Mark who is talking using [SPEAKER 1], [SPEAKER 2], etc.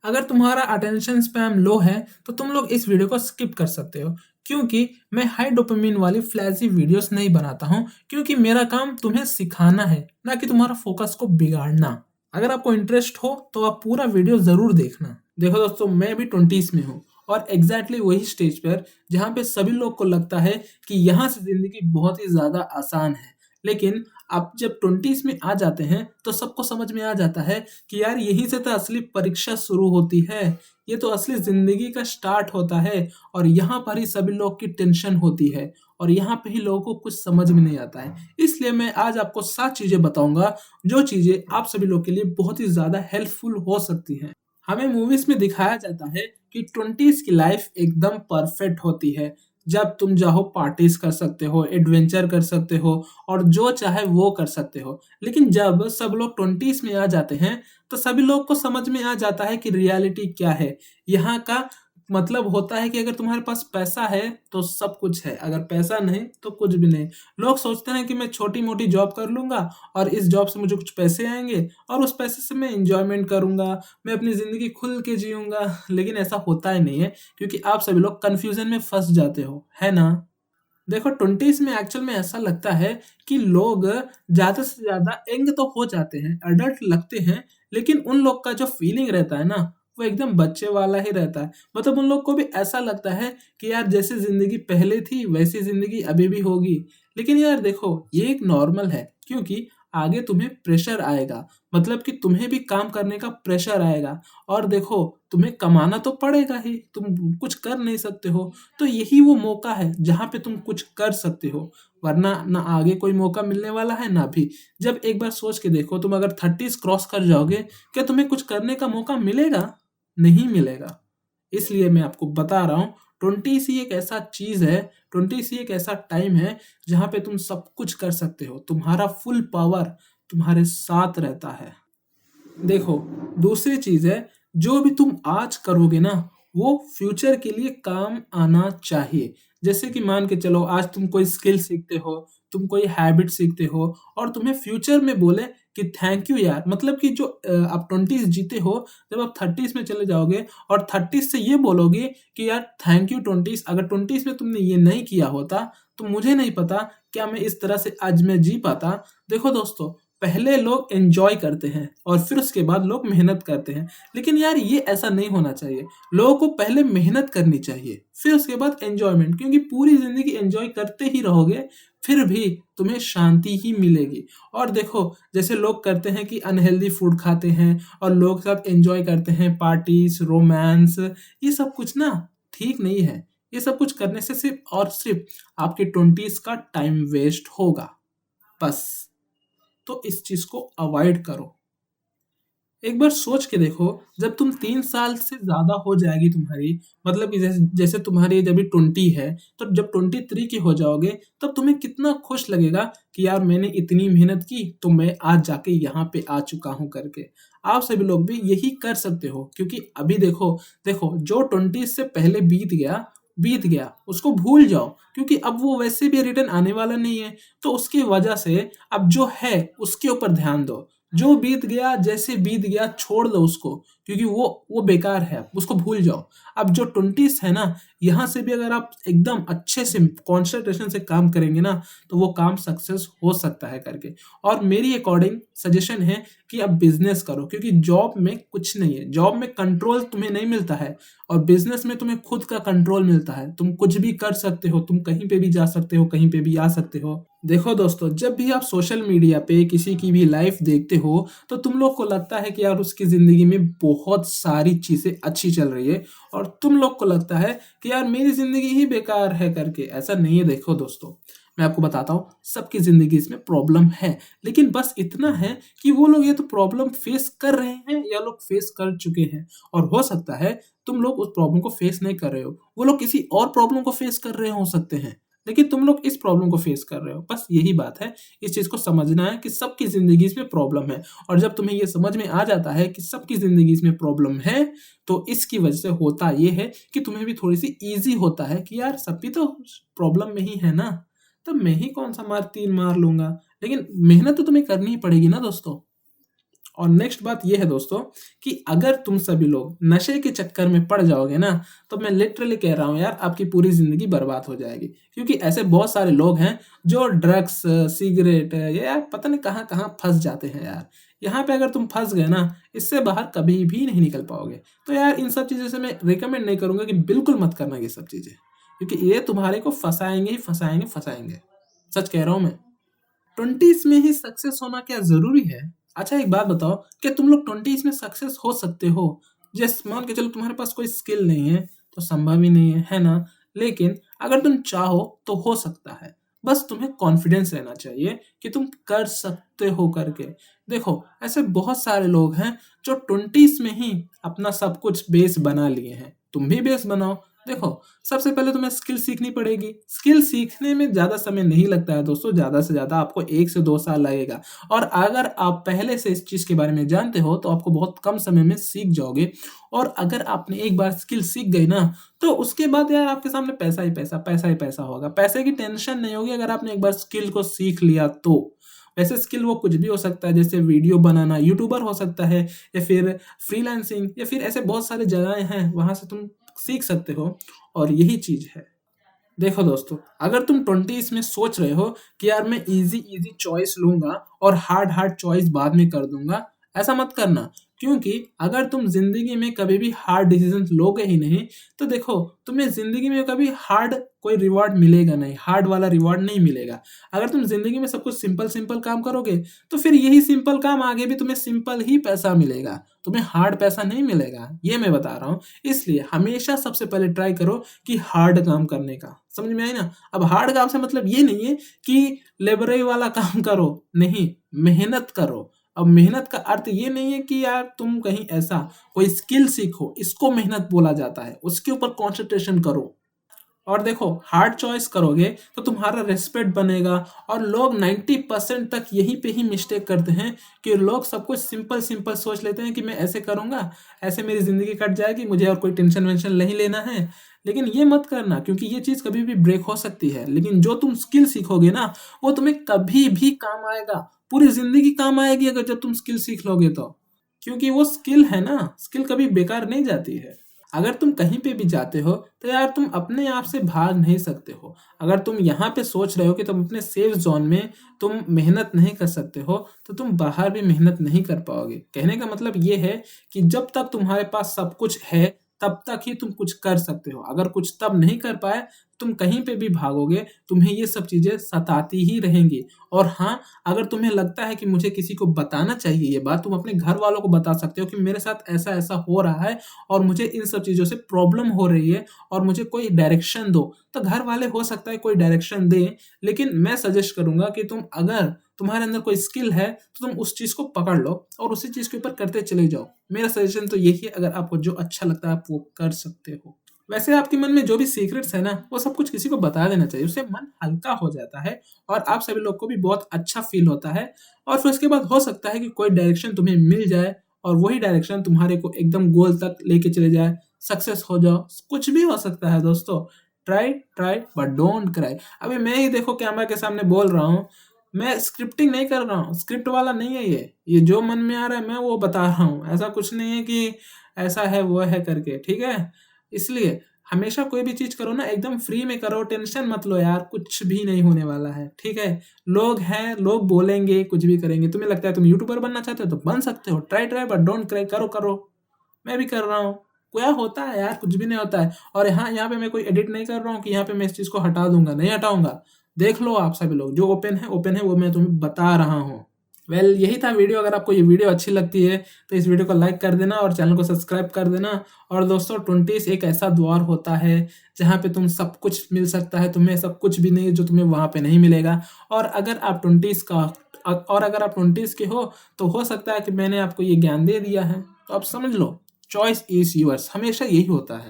[SPEAKER 1] अगर तुम्हारा attention span लो है तो तुम लोग इस वीडियो को स्किप कर सकते हो, क्योंकि मैं हाई डोपामिन वाली फ्लैशी वीडियोस नहीं बनाता हूँ, क्योंकि मेरा काम तुम्हें सिखाना है, ना कि तुम्हारा फोकस को बिगाड़ना। अगर आपको इंटरेस्ट हो तो आप पूरा वीडियो जरूर देखना। देखो दोस्तों, मैं भी 20s में हूँ और एग्जैक्टली वही स्टेज पर जहाँ पे सभी लोग को लगता है कि यहाँ से जिंदगी बहुत ही ज्यादा आसान है। लेकिन आप जब 20s में आ जाते हैं तो सबको समझ में आ जाता है कि यार यहीं से तो असली परीक्षा शुरू होती है, ये तो असली जिंदगी का स्टार्ट होता है। और यहाँ पर ही सभी लोग की टेंशन होती है और यहाँ पे ही लोगों को कुछ समझ में नहीं आता है। इसलिए मैं आज आपको 7 चीजें बताऊंगा जो चीजें आप सभी लोग के लिए बहुत ही ज्यादा हेल्पफुल हो सकती हैं। हमें मूवीज में दिखाया जाता है कि 20s की लाइफ एकदम परफेक्ट होती है, जब तुम चाहो पार्टीज कर सकते हो, एडवेंचर कर सकते हो और जो चाहे वो कर सकते हो। लेकिन जब सब लोग 20s में आ जाते हैं तो सभी लोग को समझ में आ जाता है कि रियलिटी क्या है। यहाँ का मतलब होता है कि अगर तुम्हारे पास पैसा है तो सब कुछ है, अगर पैसा नहीं तो कुछ भी नहीं। लोग सोचते हैं कि मैं छोटी मोटी जॉब कर लूंगा और इस जॉब से मुझे कुछ पैसे आएंगे और उस पैसे से मैं इंजॉयमेंट करूंगा, मैं अपनी जिंदगी खुल के जीऊंगा। लेकिन ऐसा होता ही नहीं है, क्योंकि आप सभी लोग कंफ्यूजन में फंस जाते हो, है ना। देखो, 20s में एक्चुअल में ऐसा लगता है कि लोग ज्यादा से ज्यादा यंग तो हो जाते हैं, अडल्ट लगते हैं, लेकिन उन लोग का जो फीलिंग रहता है ना, वो एकदम बच्चे वाला ही रहता है। मतलब उन लोग को भी ऐसा लगता है कि यार जैसे जिंदगी पहले थी वैसी जिंदगी अभी भी होगी। लेकिन यार देखो, ये एक नॉर्मल है, क्योंकि आगे तुम्हें प्रेशर आएगा। मतलब कि तुम्हें भी काम करने का प्रेशर आएगा। और देखो, तुम्हें कमाना तो पड़ेगा ही, तुम कुछ कर नहीं सकते हो। तो यही वो मौका है जहाँ पे तुम कुछ कर सकते हो, वरना ना आगे कोई मौका मिलने वाला है ना भी। जब एक बार सोच के देखो, तुम अगर 30s क्रॉस कर जाओगे, क्या तुम्हें कुछ करने का मौका मिलेगा? नहीं मिलेगा। इसलिए मैं आपको बता रहा हूँ, 20s ही एक ऐसा चीज है, 20s ही एक ऐसा टाइम है जहाँ पे तुम सब कुछ कर सकते हो, तुम्हारा फुल पावर तुम्हारे साथ रहता है। देखो, दूसरी चीज है, जो भी तुम आज करोगे ना, वो फ्यूचर के लिए काम आना चाहिए। जैसे कि मान के चलो, आज तुम कोई स्किल सीखते हो, तुम कोई हैबिट सीखते हो और तुम्हें फ्यूचर में बोले कि थैंक यू यार। मतलब कि जो आप 20s जीते हो, जब आप 30s में चले जाओगे और 30s से ये बोलोगे कि यार थैंक यू 20s, अगर 20s में तुमने ये नहीं किया होता तो मुझे नहीं पता क्या मैं इस तरह से आज मैं जी पाता। देखो दोस्तों, पहले लोग एंजॉय करते हैं और फिर उसके बाद लोग मेहनत करते हैं। लेकिन यार ये ऐसा नहीं होना चाहिए। लोगों को पहले मेहनत करनी चाहिए, फिर उसके बाद एंजॉयमेंट, क्योंकि पूरी जिंदगी एंजॉय करते ही रहोगे फिर भी तुम्हें शांति ही मिलेगी। और देखो, जैसे लोग करते हैं कि अनहेल्दी फूड खाते हैं और लोग के साथ एंजॉय करते हैं, पार्टीज, रोमांस, ये सब कुछ ना ठीक नहीं है। ये सब कुछ करने से सिर्फ और सिर्फ आपके 20s का टाइम वेस्ट होगा, बस। तो इस चीज को अवॉइड करो। एक बार सोच के देखो, जब तुम 3 साल से ज्यादा हो जाएगी तुम्हारी, मतलब कि जैसे जैसे तुम्हारी एज अभी 20 है, तो जब 23 की हो जाओगे तब तुम्हें कितना खुश लगेगा कि यार मैंने इतनी मेहनत की तो मैं आज जाके यहाँ पे आ चुका हूँ करके। आप सभी लोग भी यही कर सकते हो, क्योंकि अभी देखो, देखो जो 20 से पहले बीत गया उसको भूल जाओ, क्योंकि अब वो वैसे भी रिटर्न आने वाला नहीं है। तो उसकी वजह से अब जो है उसके ऊपर ध्यान दो। जो बीत गया जैसे बीत गया छोड़ दो उसको, क्योंकि वो बेकार है, उसको भूल जाओ। अब जो 20s है ना, यहाँ से भी अगर आप एकदम अच्छे से कॉन्सेंट्रेशन से काम करेंगे ना, तो वो काम सक्सेस हो सकता है करके। और मेरी अकॉर्डिंग सजेशन है कि आप बिजनेस करो, क्योंकि जॉब में कुछ नहीं है, जॉब में कंट्रोल तुम्हें नहीं मिलता है और बिजनेस में तुम्हें खुद का कंट्रोल मिलता है। तुम कुछ भी कर सकते हो, तुम कहीं पे भी जा सकते हो, कहीं पे भी आ सकते हो। देखो दोस्तों, जब भी आप सोशल मीडिया पे किसी की भी लाइफ देखते हो तो तुम लोग को लगता है कि यार उसकी जिंदगी में बहुत सारी चीजें अच्छी चल रही है और तुम लोग को लगता है कि यार मेरी जिंदगी ही बेकार है करके। ऐसा नहीं है। देखो दोस्तों, मैं आपको बताता हूँ, सबकी जिंदगी इसमें प्रॉब्लम है, लेकिन बस इतना है कि वो लोग ये तो प्रॉब्लम फेस कर रहे हैं या लोग फेस कर चुके हैं। और हो सकता है तुम लोग उस प्रॉब्लम को फेस नहीं कर रहे हो, वो लोग किसी और प्रॉब्लम को फेस कर रहे हो सकते हैं, लेकिन तुम लोग इस प्रॉब्लम को फेस कर रहे हो। बस यही बात है। इस चीज को समझना है कि सबकी जिंदगी में प्रॉब्लम है। और जब तुम्हें ये समझ में आ जाता है कि सबकी जिंदगी में प्रॉब्लम है, तो इसकी वजह से होता ये है कि तुम्हें भी थोड़ी सी इजी होता है कि यार सब भी तो प्रॉब्लम में ही है ना, तो मैं ही कौन सा तीर मार लूंगा। लेकिन मेहनत तो तुम्हें करनी ही पड़ेगी ना दोस्तों। और नेक्स्ट बात ये है दोस्तों कि अगर तुम सभी लोग नशे के चक्कर में पड़ जाओगे ना, तो मैं लिटरली कह रहा हूँ यार, आपकी पूरी ज़िंदगी बर्बाद हो जाएगी। क्योंकि ऐसे बहुत सारे लोग हैं जो ड्रग्स, सिगरेट या यार पता नहीं कहाँ-कहाँ फँस जाते हैं यार। यहाँ पे अगर तुम फँस गए ना, इससे बाहर कभी भी नहीं निकल पाओगे। तो यार इन सब चीज़ों से मैं रिकमेंड नहीं करूँगा कि बिल्कुल मत करना ये सब चीज़ें। क्योंकि ये तुम्हारे को फँसाएँगे ही फँसाएँगे, फँसाएँगे। सच कह रहा हूँ मैं। 20s में ही सक्सेस होना क्या ज़रूरी है? अच्छा एक बात बताओ, क्या तुम लोग 20s में सक्सेस हो सकते हो? जस्ट मान के चलो तुम्हारे पास कोई स्किल नहीं है, तो संभव ही नहीं है ना? लेकिन अगर तुम चाहो तो हो सकता है। बस तुम्हें कॉन्फिडेंस रहना चाहिए कि तुम कर सकते हो करके। देखो, ऐसे बहुत सारे लोग हैं जो 20s में ही अपना सब कुछ बेस बना लिए हैं। तुम भी बेस बनाओ। देखो, सबसे पहले तुम्हें स्किल सीखनी पड़ेगी। स्किल सीखने में ज़्यादा समय नहीं लगता है दोस्तों, ज़्यादा से ज़्यादा आपको 1 से 2 साल लगेगा। और अगर आप पहले से इस चीज़ के बारे में जानते हो, तो आपको बहुत कम समय में सीख जाओगे। और अगर आपने एक बार स्किल सीख गई ना, तो उसके बाद यार आपके सामने पैसा ही पैसा, पैसा ही पैसा होगा। पैसे की टेंशन नहीं होगी अगर आपने एक बार स्किल को सीख लिया तो। वैसे स्किल वो कुछ भी हो सकता है, जैसे वीडियो बनाना, यूट्यूबर हो सकता है, या फिर फ्रीलांसिंग, या फिर ऐसे बहुत सारी जगहें हैं, वहाँ से तुम सीख सकते हो। और यही चीज़ है। देखो दोस्तों, अगर तुम 20s में सोच रहे हो कि यार मैं इजी चॉइस लूंगा और हार्ड चॉइस बाद में कर दूंगा, ऐसा मत करना। क्योंकि अगर तुम जिंदगी में कभी भी हार्ड डिसीजन लोगे ही नहीं, तो देखो तुम्हें जिंदगी में कभी हार्ड कोई रिवॉर्ड मिलेगा नहीं, हार्ड वाला रिवॉर्ड नहीं मिलेगा। अगर तुम जिंदगी में सब कुछ सिंपल सिंपल काम करोगे, तो फिर यही सिंपल काम आगे भी तुम्हें सिंपल ही पैसा मिलेगा, तुम्हें हार्ड पैसा नहीं मिलेगा। ये मैं बता रहा हूँ। इसलिए हमेशा सबसे पहले ट्राई करो कि हार्ड काम करने का। समझ में आई ना? अब हार्ड काम से मतलब ये नहीं है कि लेबरई वाला काम करो, नहीं, मेहनत करो। अब मेहनत का अर्थ ये नहीं है कि यार तुम कहीं ऐसा कोई स्किल सीखो, इसको मेहनत बोला जाता है, उसके ऊपर कंसंट्रेशन करो। और देखो, हार्ड चॉइस करोगे तो तुम्हारा रिस्पेक्ट बनेगा। और लोग 90% तक यहीं पे ही मिस्टेक करते हैं कि लोग सब कुछ सिंपल सिंपल सोच लेते हैं कि मैं ऐसे करूँगा, ऐसे मेरी ज़िंदगी कट जाएगी, मुझे और कोई टेंशन वेंशन नहीं लेना है। लेकिन ये मत करना, क्योंकि ये चीज़ कभी भी ब्रेक हो सकती है। लेकिन जो तुम स्किल सीखोगे ना, वो तुम्हें कभी भी काम आएगा, पूरी ज़िंदगी काम आएगी अगर जब तुम स्किल सीख लोगे तो। क्योंकि वो स्किल है ना, स्किल कभी बेकार नहीं जाती है। अगर तुम कहीं पे भी जाते हो, तो यार तुम अपने आप से भाग नहीं सकते हो। अगर तुम यहाँ पे सोच रहे हो कि तुम अपने सेफ ज़ोन में तुम मेहनत नहीं कर सकते हो, तो तुम बाहर भी मेहनत नहीं कर पाओगे। कहने का मतलब ये है कि जब तक तुम्हारे पास सब कुछ है, तब तक ही तुम कुछ कर सकते हो। अगर कुछ तब नहीं कर पाए, तुम कहीं पे भी भागोगे, तुम्हें ये सब चीज़ें सताती ही रहेंगी। और हाँ, अगर तुम्हें लगता है कि मुझे किसी को बताना चाहिए ये बात, तुम अपने घर वालों को बता सकते हो कि मेरे साथ ऐसा-ऐसा हो रहा है और मुझे इन सब चीज़ों से प्रॉब्लम हो रही है और मुझे कोई डायरेक्शन दो। तो घर वाले हो सकता है कोई डायरेक्शन दें, लेकिन मैं सजेस्ट करूँगा कि तुम अगर तुम्हारे अंदर कोई स्किल है, तो तुम उस चीज़ को पकड़ लो और उसी चीज़ के ऊपर करते चले जाओ। मेरा सजेशन तो यही है, अगर आपको जो अच्छा लगता है आप वो कर सकते हो। वैसे आपके मन में जो भी सीक्रेट्स है ना, वो सब कुछ किसी को बता देना चाहिए, उससे मन हल्का हो जाता है और आप सभी लोग को भी बहुत अच्छा फ़ील होता है। और फिर उसके बाद हो सकता है कि कोई डायरेक्शन तुम्हें मिल जाए और वही डायरेक्शन तुम्हारे को एकदम गोल तक लेके चले जाए, सक्सेस हो जाओ, कुछ भी हो सकता है दोस्तों। Try try but don't cry. अभी मैं ही देखो कैमरा के सामने बोल रहा हूँ, मैं स्क्रिप्टिंग नहीं कर रहा हूँ, स्क्रिप्ट वाला नहीं है ये जो मन में आ रहा है मैं वो बता रहा हूँ। ऐसा कुछ नहीं है कि ऐसा है वो है करके, ठीक है? इसलिए हमेशा कोई भी चीज़ करो ना एकदम फ्री में करो, टेंशन मत लो यार, कुछ भी नहीं होने वाला है, ठीक है? लोग हैं, लोग बोलेंगे, कुछ भी करेंगे। तुम्हें लगता है तुम यूट्यूबर बनना चाहते हो तो बन सकते हो, try try but don't cry, करो करो। मैं भी कर रहा हूँ। क्या होता है यार, कुछ भी नहीं होता है। और हाँ, यहाँ पे मैं कोई एडिट नहीं कर रहा हूँ कि यहाँ पे मैं इस चीज़ को हटा दूँगा, नहीं हटाऊँगा। देख लो आप सभी लोग, जो ओपन है वो मैं तुम्हें बता रहा हूँ। यही था वीडियो। अगर आपको ये वीडियो अच्छी लगती है तो इस वीडियो को लाइक कर देना और चैनल को सब्सक्राइब कर देना। और दोस्तों, 20s एक ऐसा द्वार होता है जहाँ पे तुम सब कुछ मिल सकता है, तुम्हें सब कुछ भी नहीं जो तुम्हें वहाँ पे नहीं मिलेगा। और अगर आप 20s के हो, तो हो सकता है कि मैंने आपको ये ज्ञान दे दिया है, तो आप समझ लो, चॉइस इज़ योर्स, हमेशा यही होता है।